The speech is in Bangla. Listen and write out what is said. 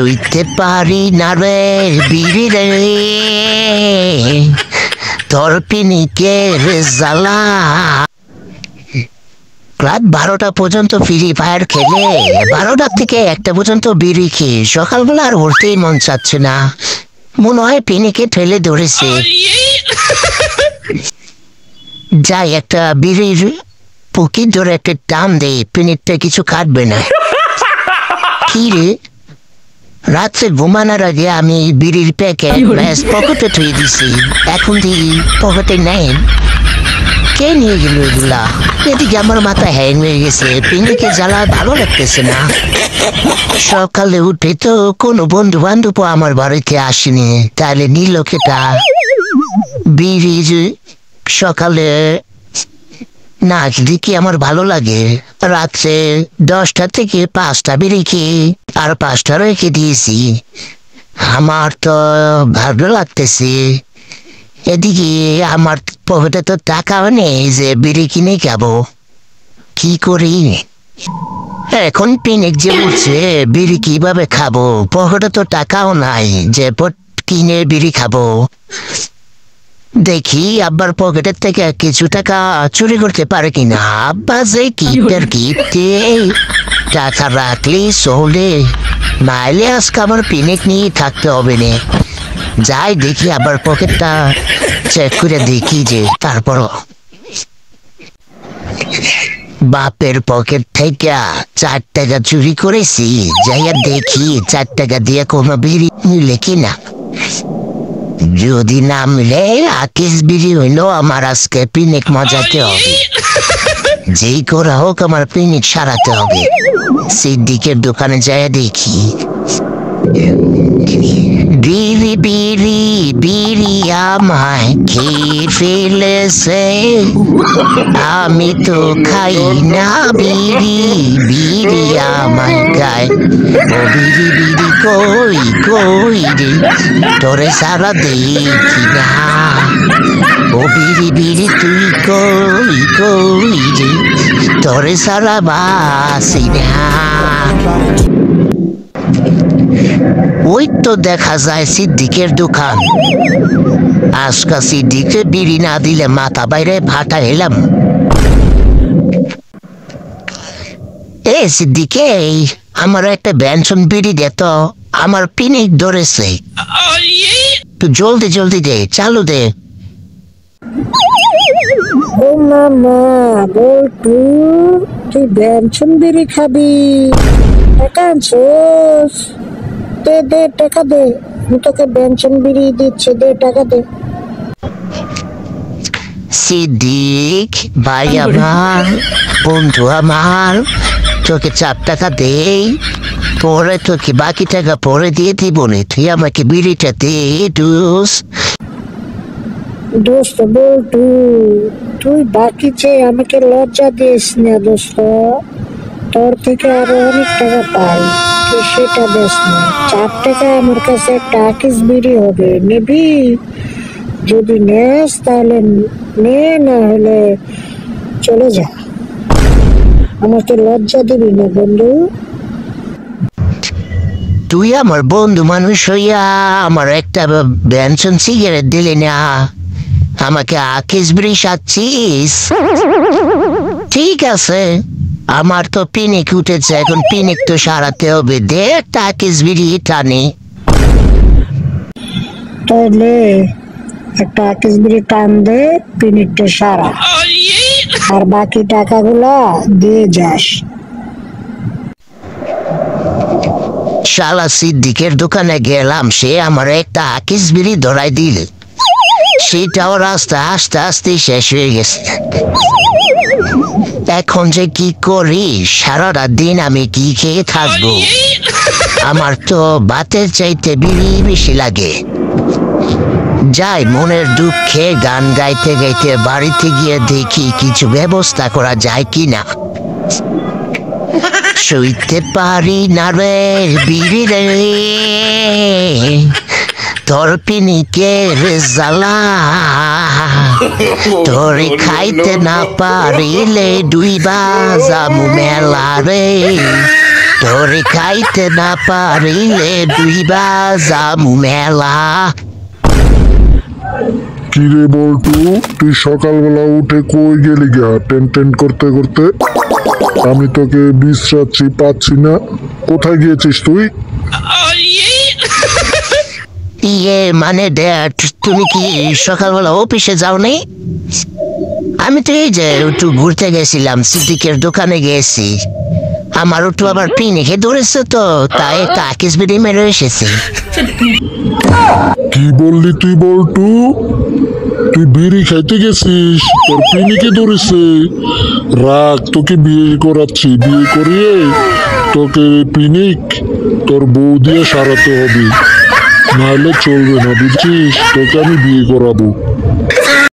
হইতে পারি না রে বিড়ি রে তোর পিনিকের জ্বালা। রাত 12টা পর্যন্ত ফ্রি ফায়ার খেলে 12টা থেকে 1টা পর্যন্ত বিড়ি খেয়ে সকালবেলা আর উঠতেই মন চাচ্ছে না, মনে হয় পিনিকে ঠেলে ধরেছে। যাই একটা বিড়ির পুকি ধরে একটা টান দেই, পিনিকটা কিছু কাটবে না। কি রে, রাত্রে ঘুমানোর আগে আমি বিড়ির প্যাকেট পকেটে থুয়ে দিছি, এখন দেখি পকেটে নেই। কে নিয়ে গেল এগুলা? এদিকে আমার মাথা হ্যাং হয়ে গেছে, পিনিকে জ্বালা ভালো লাগতেছে না। সকালে উঠে তো কোনো বন্ধু বান্ধব আমার বাড়িতে আসেনি, তাহলে নিল কেটা বিড়ি সকালে না দেখি আমার ভালো লাগে। রাত্রে 10টা থেকে 5টা বিড়ি খেয়ে আর 5টা রেখে দিয়েছি, আমার তো ভালো লাগতেছে। এদিকে আমার পকেটে তো টাকাও নেই যে বিড়ি কিনে খাবো, কি করি এখন? পিনিক যে উঠছে বিড়ি কিভাবে খাবো? পকেটে তো টাকাও নাই যে কিনে বিড়ি খাবো। দেখি আব্বার পকেটের থেকে কিছু টাকা চুরি করতে পারে কিনা। আব্বা যে কিপটার কিপটে, টাকা রাখলে চলে, নাইলে আজকে আমার পিনিক নিয়ে থাকতে হবে না। যাই দেখি আবার পকেটটা চেক করে দেখি যে, তারপর বাপের পকেট থেকে 4 টাকা চুরি করেছি, যাইয়া দেখি 4 টাকা দিয়ে কোনো বিড়ি মিলে কিনা। যদি না মিলে আকিস বিড়ি হইলো আমার আজকে পিনিক মজাতে হবে, যেই করা হোক আমার পিনিক সারাতে হবে। সিদ্দিকের দোকানে যাইয়া দেখি বিড়ি বিড়ি বিড়ি আমায় খেয়ে ফেলেছে, আমি তো খাই না বিড়ি, বিড়ি আমায় গায়। ও বিড়ি বিড়ি কই কই রে, তোরে সারা দেখি না। ও বিড়ি বিড়ি তুই কই কই রে, তোরে সারা বাসি না। ওই তো দেখা যায় সিদ্দিকের দোকান। আজকা সিদ্দিকে বিড়ি না দিলে মাথা বাইরে ফাটা এলাম। এ সিদ্দিকে, আমার একটা ব্যঞ্জন বিড়ি দে তো, আমার পিনিক ধরেছে। তুই জলদি জলদি দে, চালু দে। ও মামা বলটু, তুই ব্যঞ্জন বিড়ি খাবি? টাকা আনছোস? দে দে টাকা দে, আমি তোকে ব্যঞ্জন বিড়ি দিচ্ছি, দে টাকা দে। সিদ্দিক ভাই আমার, বন্ধু আমার, তোকে 4 টাকা দেই, পরে তোকে বাকি টাকা পরে দিয়ে দিব নে, তুই আমাকে বিড়িটা দে দোস্ত। দোস্ত বলটু, তুই বাকি চেয়ে আমাকে লজ্জা দিস না দোস্ত, তোর থেকে আরো অনেক টাকা পাই, তুই সেটা দেস না। 4 টাকা আমার কাছে একটা আকিস বিড়ি হবে, নিবি? যদি নেস তাহলে নে, না হলে চলে যা, আমাকে লজ্জা দিবি না বন্ধু। তুই আমার বন্ধু মানুষ হইয়া আমার একটা ব্যঞ্জন সিগারেট দিলি না, আমাকে আকিস বিড়ি সাচ্ছিস? ঠিক আছে, আমার তো পিনিক উঠেছে, এখন পিনিক তো সারাতে হবে, দে একটা আকিস বিড়ি টানি। তাহলে একটা আকিস বিড়ি টান দে, পিনিকটা সারা, আর বাকি টাকাগুলা দিয়ে যাস। শালা সিদ্দিকের দোকানে গেলাম, সে আমার একটা আকিস বিড়ি ধরাই দিল, সেটাও রাস্তা আস্তে আস্তে শেষ হয়ে গেছে। এখন যে কি করি, সারাটা দিন আমি কি খেয়ে থাকবো? আমার তো ভাতের চাইতে বিড়ি বেশি লাগে। যাই মনের দুঃখে গান গাইতে গাইতে বাড়িতে গিয়ে দেখি কিছু ব্যবস্থা করা যায় কিনা। শুইতে পারি না রে বিড়ি রে তোর পিনিকের জ্বালা, তোরে খাইতে না পারিলে 2 বাজামু মেলা রে। তোরে খাইতে না পারিলে দুইবা যামু মেলা। কিরে বল্টু, তুই সকালবেলা উঠে কই গেলি গা টেন টেন করতে করতে? আমি তোকে বিশ্রাচ্ছি পাচ্ছি না, কোথায় গিয়েছিস তুই? মানে ড্যাড, তুমি কি সকালবেলা অফিসে যাও নি? আমি তো এই যে একটু ঘুরতে গেছিলাম, সিদ্দিকের দোকানে গেছি। আমার একটু আবার পিনিকে ধরেছে তো, তাই কাকিস বিড়ি মেরে এসেছি। কি বললি তুই বল্টু? তুই বিড়ি খাইতে গেছিস, তোর পিনিকে ধরেছে? রাখ, তোকে বিয়ে করাচ্ছি, বিয়ে করিয়ে তোকে পিনিক তোর বউ দিয়ে সারাতে হবে, নাহলে চলবে না, বুঝছিস? তোকে আমি বিয়ে করাবো।